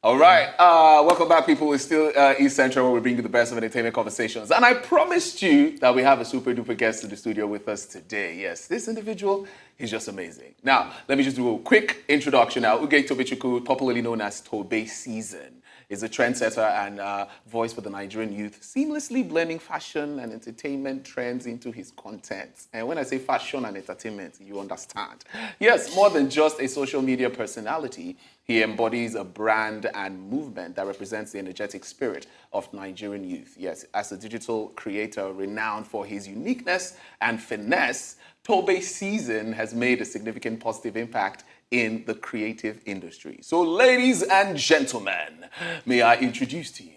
All right, welcome back, people. We're still East Central, where we bring you the best of entertainment conversations. And I promised you that we have a super duper guest in the studio with us today. Yes, this individual is just amazing. Now, let me just do a quick introduction now. Ugeh Tobechukwu, popularly known as Tobeszn, is a trendsetter and voice for the Nigerian youth, seamlessly blending fashion and entertainment trends into his content. And when I say fashion and entertainment, you understand. Yes, more than just a social media personality, he embodies a brand and movement that represents the energetic spirit of Nigerian youth. Yes, as a digital creator renowned for his uniqueness and finesse, Tobeszn has made a significant positive impact in the creative industry. So, ladies and gentlemen, may I introduce to you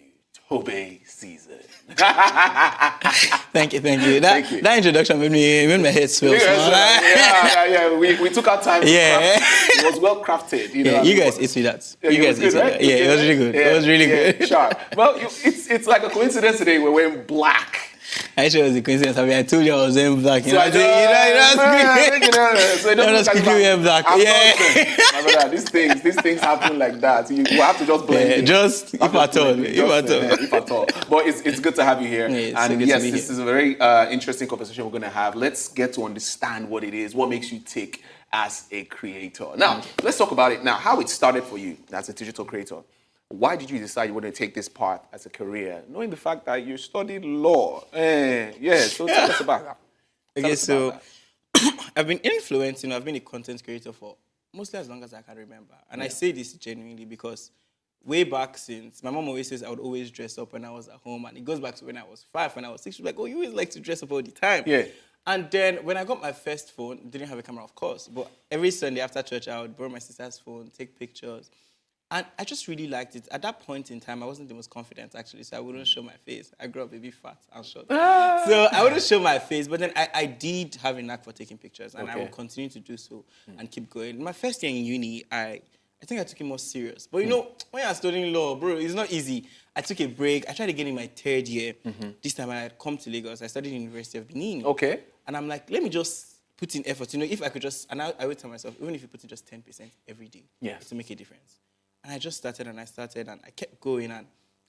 Tobeszn. Thank you. That introduction made my head swell. Yeah. We took our time. Yeah, it was well crafted. You know, you guys ate with that. Yeah, you guys ate right? Yeah, it was really good. It was really good. Sure. Well, it's like a coincidence today. We're wearing black. Actually, it was a coincidence. I told you I was wearing black. So I don't quickly wear black. My brother, these things happen like that. You have to just blend in. Just if at all. But it's good to have you here. Yeah, and yes, this is a very interesting conversation we're going to have. Let's get to understand what it is, what makes you tick as a creator. Now, let's talk about it now. How it started for you as a digital creator. Why did you decide you want to take this path as a career, knowing the fact that you studied law? So tell us about that. Okay, so I've been influenced, I've been a content creator for mostly as long as I can remember. And I say this genuinely because way back since, my mom always says I would always dress up when I was at home. And it goes back to when I was 5, when I was 6. She was like, oh, you always like to dress up all the time. Yeah. And then when I got my first phone, didn't have a camera, of course. But every Sunday after church, I would borrow my sister's phone, take pictures. And I just really liked it. At that point in time, I wasn't the most confident, actually, so I wouldn't show my face. I grew up a bit fat and short. So I wouldn't show my face, but then I did have a knack for taking pictures, and I will continue to do so and keep going. My first year in uni, I think I took it more serious. But when you're studying law, bro, it's not easy. I took a break. I tried again in my 3rd year. This time I had come to Lagos. I studied in the University of Benin. Okay. And I'm like, let me just put in effort. If I could just, and I would tell myself, even if you put in just 10% every day, to make a difference. And I just started and I kept going. And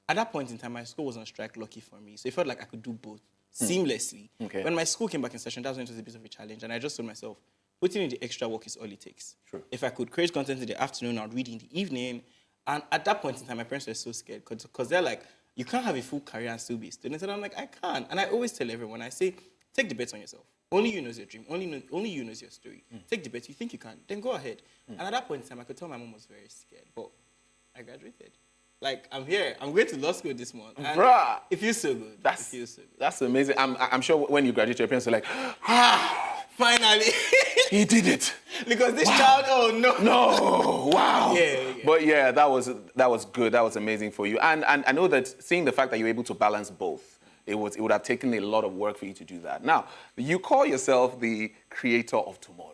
at that point in time, my school was on strike, lucky for me. So it felt like I could do both seamlessly. Okay. When my school came back in session, that was when it was a bit of a challenge. And I just told myself, putting in the extra work is all it takes. True. If I could create content in the afternoon, I'd read in the evening. And at that point in time, my parents were so scared because they're like, you can't have a full career and still be a student. And I'm like, I can't. And I always tell everyone, I say, take the bet on yourself. Only you knows your dream. Only you knows your story. Take the bet. You think you can, then go ahead. And at that point in time, I could tell my mom was very scared. But I graduated. Like, I'm here. I'm going to law school this month. Bruh. It feels so good. That's amazing. I'm sure when you graduate, your parents are like, finally. He did it. Because this child, oh no. No, wow. Yeah. But yeah, that was good. That was amazing for you. And I know that seeing the fact that you were able to balance both, it would have taken a lot of work for you to do that. Now, you call yourself the creator of tomorrow.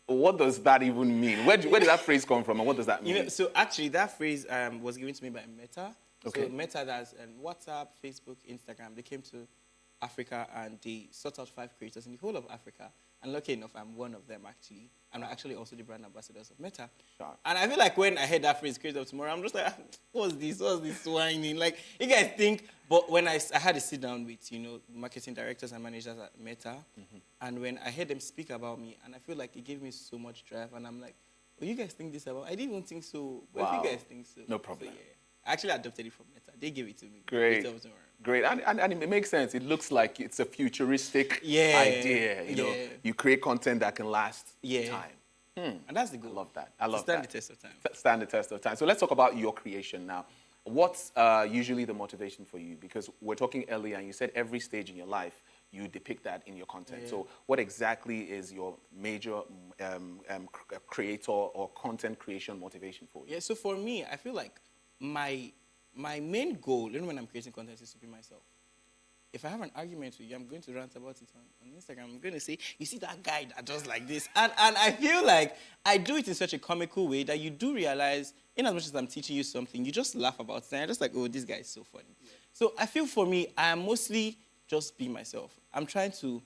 What does that even mean? Where did that phrase come from, and what does that mean? So actually, that phrase was given to me by Meta. Okay. So Meta does WhatsApp, Facebook, Instagram. They came to Africa and they sought out 5 creators in the whole of Africa. And lucky enough, I'm one of them, actually. I'm actually also the brand ambassadors of Meta. Sure. And I feel like when I heard that phrase, creator of tomorrow, I'm just like, what's this whining? Like, you guys think, but when I had to sit down with, marketing directors and managers at Meta, and when I heard them speak about me, and I feel like it gave me so much drive, and I'm like, oh, you guys think this about me? I didn't even think so, but if you guys think so. No problem. So, yeah. I actually adopted it from Meta. They gave it to me. Great. And it makes sense. It looks like it's a futuristic idea. You create content that can last time. And that's the goal. I love that. I love that. Stand the test of time. Stand the test of time. So let's talk about your creation now. What's usually the motivation for you? Because we're talking earlier, and you said every stage in your life, you depict that in your content. So what exactly is your major creator or content creation motivation for you? Yeah, so for me, I feel like my main goal, even when I'm creating content, is to be myself. If I have an argument with you, I'm going to rant about it on Instagram. I'm going to say, you see that guy that does like this? And I feel like I do it in such a comical way that you do realize, in as much as I'm teaching you something, you just laugh about it. And you're just like, oh, this guy is so funny. Yeah. So I feel for me, I am mostly just being myself. I'm trying to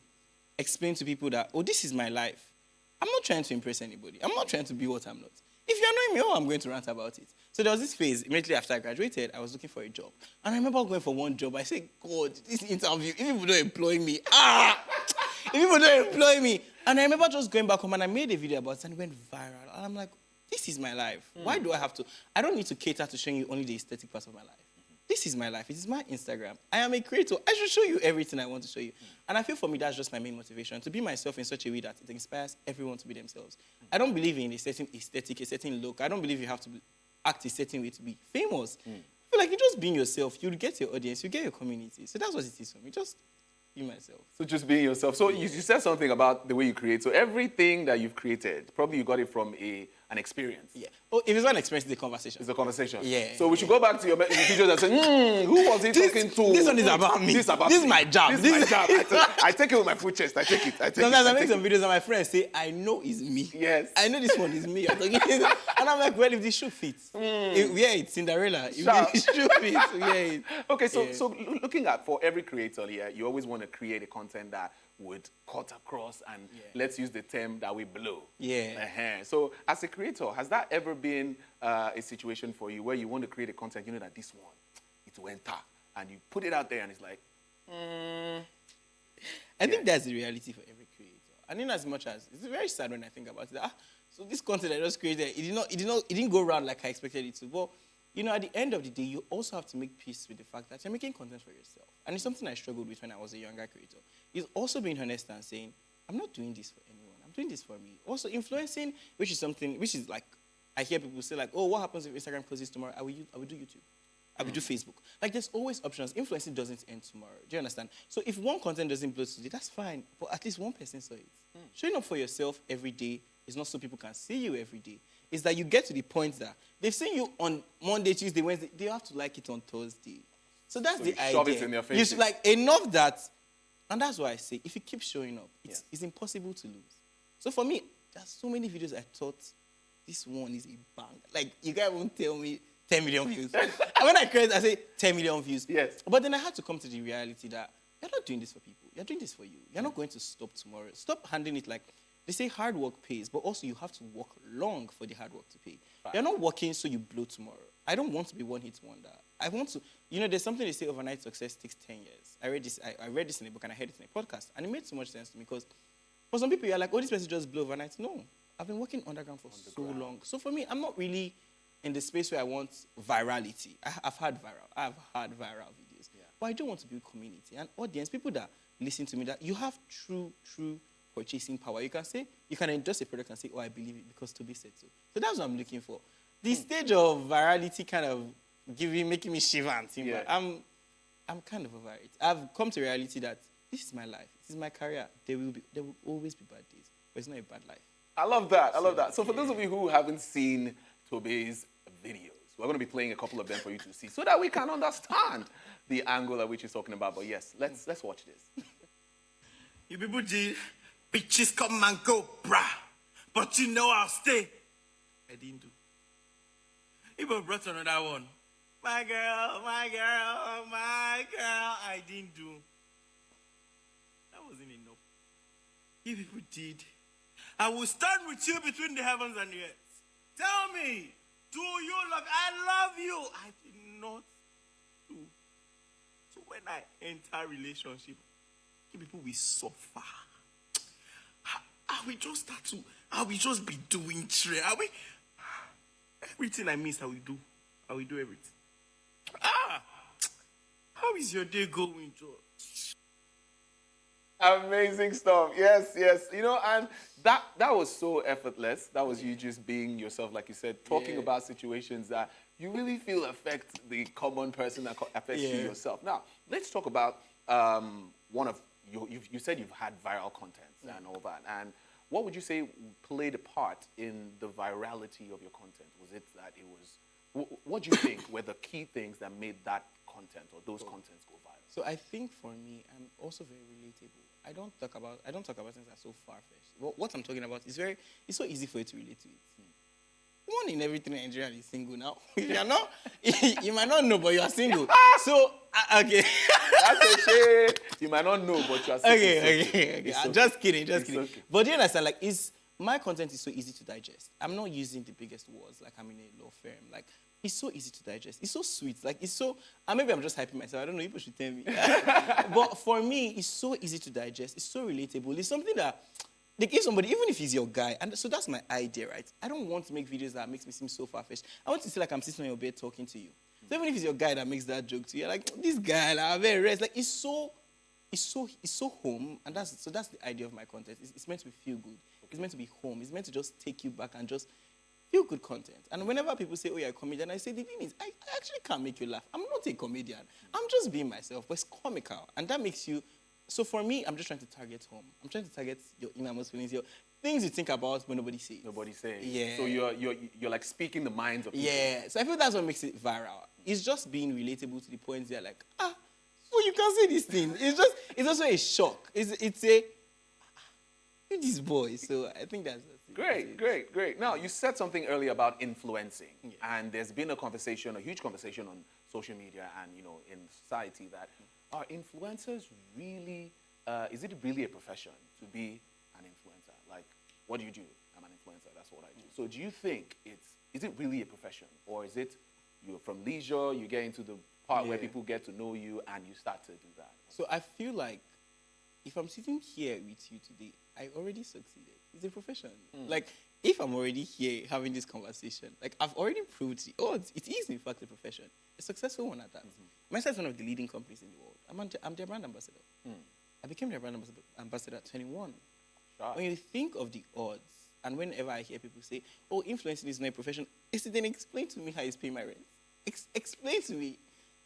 explain to people that, oh, this is my life. I'm not trying to impress anybody. I'm not trying to be what I'm not. If you're annoying me, I'm going to rant about it. So there was this phase, immediately after I graduated, I was looking for a job. And I remember going for one job. I said, God, this interview, if people don't employ me, if people don't employ me. And I remember just going back home and I made a video about it and it went viral. And I'm like, this is my life. Why do I have to? I don't need to cater to showing you only the aesthetic part of my life. This is my life. It is my Instagram. I am a creator. I should show you everything I want to show you. And I feel for me, that's just my main motivation, to be myself in such a way that it inspires everyone to be themselves. I don't believe in a certain aesthetic, a certain look. I don't believe you have to act a certain way to be famous. I feel like you just being yourself, you'll get your audience, you get your community. So that's what it is for me. Just be myself. So just being yourself. So you said something about the way you create. So everything that you've created, probably you got it from an experience. Yeah. Oh, if it's not an experience, it's a conversation. It's a conversation. Yeah. So we should go back to your videos and say, who was he talking to? This one is about me. This is my job. This is my job. I take it with my full chest. I take it. Sometimes I make some videos and my friends say, I know it's me. Yes. I know this one is me. And I'm like, well, if the shoe fits, it's Cinderella. If the shoe fits, it. Okay, so looking at, for every creator here, you always want to create a content that would cut across and let's use the term that we blow. Yeah. So as a creator, has that ever been a situation for you where you want to create a content, you know that this one, it will enter, and you put it out there and it's like, I think that's the reality for every creator. And in as much as, it's very sad when I think about it. So this content I just created, it didn't go around like I expected it to. But, at the end of the day, you also have to make peace with the fact that you're making content for yourself. And it's something I struggled with when I was a younger creator. Is also being honest and saying, I'm not doing this for anyone. I'm doing this for me. Also influencing, which is like, I hear people say like, oh, what happens if Instagram closes tomorrow? I will do YouTube. I will do Facebook. Like, there's always options. Influencing doesn't end tomorrow. Do you understand? So if one content doesn't blow today, that's fine. But at least one person saw it. Showing up for yourself every day is not so people can see you every day. It's that you get to the point that they've seen you on Monday, Tuesday, Wednesday. They have to like it on Thursday. So that's the idea. Shove it in their faces. You should, like, enough that, and that's why I say, if you keep showing up, it's impossible to lose. So for me, there's so many videos I thought, this one is a bang. Like, you guys won't tell me 10 million views. And when I create, I say 10 million views. Yes. But then I had to come to the reality that you're not doing this for people. You're doing this for you. You're not going to stop tomorrow. Stop handling it like, they say hard work pays, but also you have to work long for the hard work to pay. Right. You're not working so you blow tomorrow. I don't want to be one-hit wonder. I want to, there's something they say overnight success takes 10 years. I read this in a book and I heard it in a podcast. And it made so much sense to me because for some people, you're like, oh, this person just blew overnight. No, I've been working underground for so long. So for me, I'm not really in the space where I want virality. I've had viral videos. Yeah. But I do want to build community and audience, people that listen to me, that you have true purchasing power. You can endorse a product and say, oh, I believe it because Toby said so. So that's what I'm looking for. The stage of virality kind of making me shiver and think, but I'm kind of over it. I've come to reality that this is my life. This is my career. There will always be bad days, but it's not a bad life. I love that. So for those of you who haven't seen Toby's videos, we're going to be playing a couple of them for you to see so that we can understand the angle at which he's talking about. But yes, let's watch this. You people did bitches come and go, brah. But I'll stay. I didn't do. People brought another one. My girl, I didn't do. That wasn't enough. You people did. I will stand with you between the heavens and the earth. Tell me, do you love? I love you. I did not do. So when I enter relationship, people will suffer. I will just start to. I will just be doing trade. Everything I miss, I will do. I will do everything. How is your day going, George? Amazing stuff. Yes. And that was so effortless. That was you just being yourself, like you said, talking about situations that you really feel affect the common person that affects you yourself. Now, let's talk about one of you said you've had viral content and all that. And what would you say played a part in the virality of your content? Was it that it was, what do you think were the key things that made that content or those contents go viral? So I think for me, I'm also very relatable. I don't talk about things that are so far-fetched. What I'm talking about is it's so easy for you to relate to it. One in every 3 Nigerians is single now. If you're not, you might not know, but you are single. So, okay. That's a shame. You might not know, but you are single. Okay. Okay. Just kidding. Okay. But do you understand, like, my content is so easy to digest. I'm not using the biggest words like I'm in a law firm. Like, it's so easy to digest. It's so sweet. Like, it's so... And maybe I'm just hyping myself. I don't know. People should tell me. But for me, it's so easy to digest. It's so relatable. It's something that... Like, if somebody, even if he's your guy, and so that's my idea, right? I don't want to make videos that makes me seem so far-fetched. I want to feel like I'm sitting on your bed talking to you. So even if it's your guy that makes that joke to you, you're like, this guy, like, very rest. Like, it's so home, and that's the idea of my content. It's meant to be feel good. It's meant to be home. It's meant to just take you back and just feel good content. And whenever people say, oh, you're a comedian, I say, the thing is, I actually can't make you laugh. I'm not a comedian. I'm just being myself, but it's comical. And that makes you... So for me, I'm just trying to target home. I'm trying to target your innermost feelings, your things you think about but nobody says. Nobody says. Yeah. So you're like speaking the minds of people. Yeah. So I feel that's what makes it viral. It's just being relatable to the point they're like, so you can say this thing. It's also a shock. It's a, you this boy. So I think that's it. Great. Now, you said something earlier about influencing. Yeah. And there's been a huge conversation on social media and, in society that are influencers really, is it really a profession to be an influencer? Like, what do you do? I'm an influencer, that's what I do. So do you think is it really a profession? Or is it, you're from leisure, you get into the part where people get to know you and you start to do that? So I feel like if I'm sitting here with you today, I already succeeded. It's a profession. Like, if I'm already here having this conversation, like, I've already proved it is in fact a profession. A successful one at that. Myself is one of the leading companies in the world. I'm their brand ambassador. I became their brand ambassador at 21. Sure. When you think of the odds, and whenever I hear people say, oh, influencing is not a profession, then explain to me how it's paying my rent. Explain to me.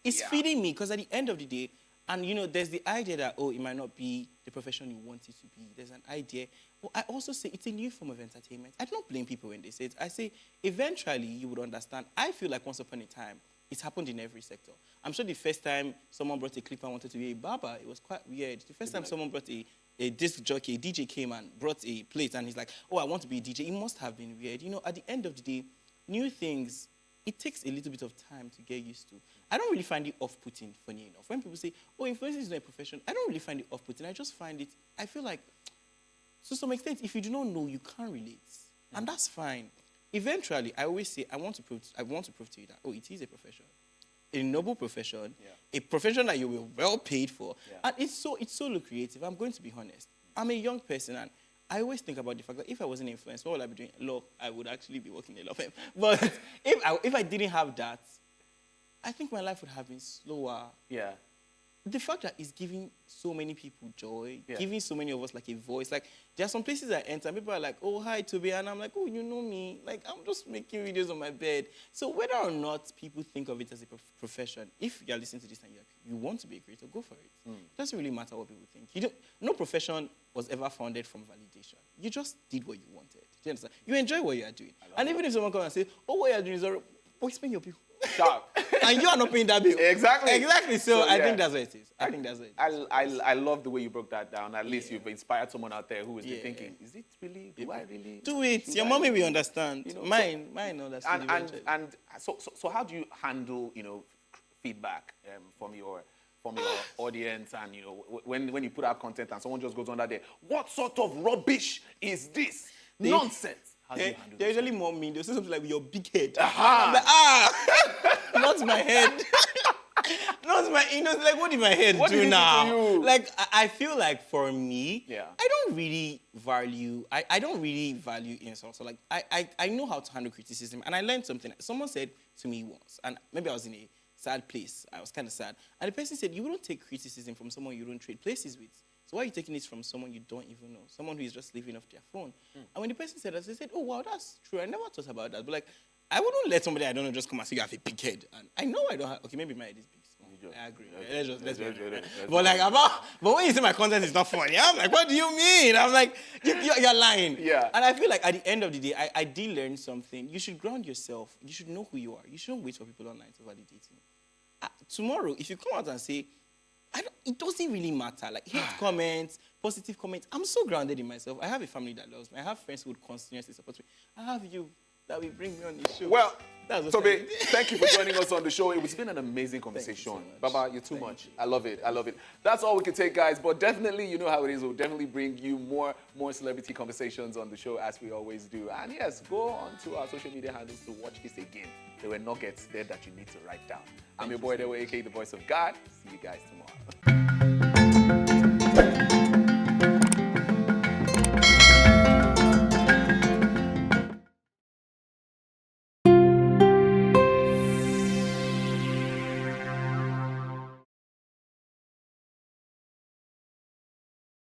It's feeding me, because at the end of the day, and there's the idea that, oh, it might not be the profession you want it to be. There's an idea. But I also say it's a new form of entertainment. I don't blame people when they say it. I say, eventually, you would understand. I feel like once upon a time, it's happened in every sector. I'm sure the first time someone brought a clipper and wanted to be a barber, it was quite weird. The first time someone brought a disc jockey, a DJ came and brought a plate and he's like, oh, I want to be a DJ. It must have been weird. At the end of the day, new things, it takes a little bit of time to get used to. I don't really find it off-putting, funny enough. When people say, oh, influencing is not a profession, I don't really find it off-putting. I just find it, I feel like, to some extent, if you do not know, you can't relate. And that's fine. Eventually, I always say, I want to prove to you that, oh, it is a profession. A noble profession, a profession that you will well paid for. And it's so lucrative. I'm going to be honest. I'm a young person, and I always think about the fact that if I wasn't influenced, what would I be doing? Law, I would actually be working in a law firm. But if I didn't have that, I think my life would have been slower. Yeah. The fact that it's giving so many people joy, giving so many of us like a voice. Like, there are some places I enter, and people are like, oh, hi, Toby. And I'm like, oh, you know me. Like, I'm just making videos on my bed. So whether or not people think of it as a profession, if you're listening to this and you want to be a creator, go for it. It doesn't really matter what people think. No profession was ever founded from validation. You just did what you wanted. Do you understand? You enjoy what you are doing. And even if someone comes and says, oh, what you're doing is alright, explain your bill. Sharp. And you are not paying that bill. Exactly. So I think that's what it is. I think that's it. I love the way you broke that down. At least you've inspired someone out there who is thinking, is it really, do I really? Do it. Your mommy will understand. Mine understand. And so how do you handle, feedback from your audience, and when you put out content and someone just goes on that day, what sort of rubbish is this? Nonsense. They're usually more mean. They'll say something like, your big head. I'm like, not my head. Not my, like, what did my head do now? Like, I feel like for me, I don't really value insults. So, like, I know how to handle criticism, and I learned something. Someone said to me once, and maybe I was in a sad place. I was kind of sad. And the person said, you wouldn't take criticism from someone you don't trade places with. So why are you taking it from someone you don't even know? Someone who is just living off their phone. And when the person said that, I said, oh, wow, that's true. I never thought about that. But, like, I wouldn't let somebody I don't know just come and say you have a big head. And I know I don't have... Okay, maybe my head is big. Small. I agree. Let's but, like, but when you say my content is not funny, I'm like, what do you mean? I'm like, you're lying. Yeah. And I feel like at the end of the day, I did learn something. You should ground yourself. You should know who you are. You shouldn't wait for people online to validate you. Tomorrow, if you come out and say, it doesn't really matter. Like, hate comments, positive comments. I'm so grounded in myself. I have a family that loves me. I have friends who would continuously support me. I have you. that will bring me on the show. Well, that's what Tobe, thank you for joining us on the show. It's been an amazing so conversation. much. Baba, you're too Thank much. you. I love it. I love it. That's all we can take, guys. But definitely, you know how it is. We'll definitely bring you more celebrity conversations on the show, as we always do. And yes, go on to our social media handles to watch this again. There were nuggets there that you need to write down. I'm your boy, Edewor, aka the voice of God. See you guys tomorrow.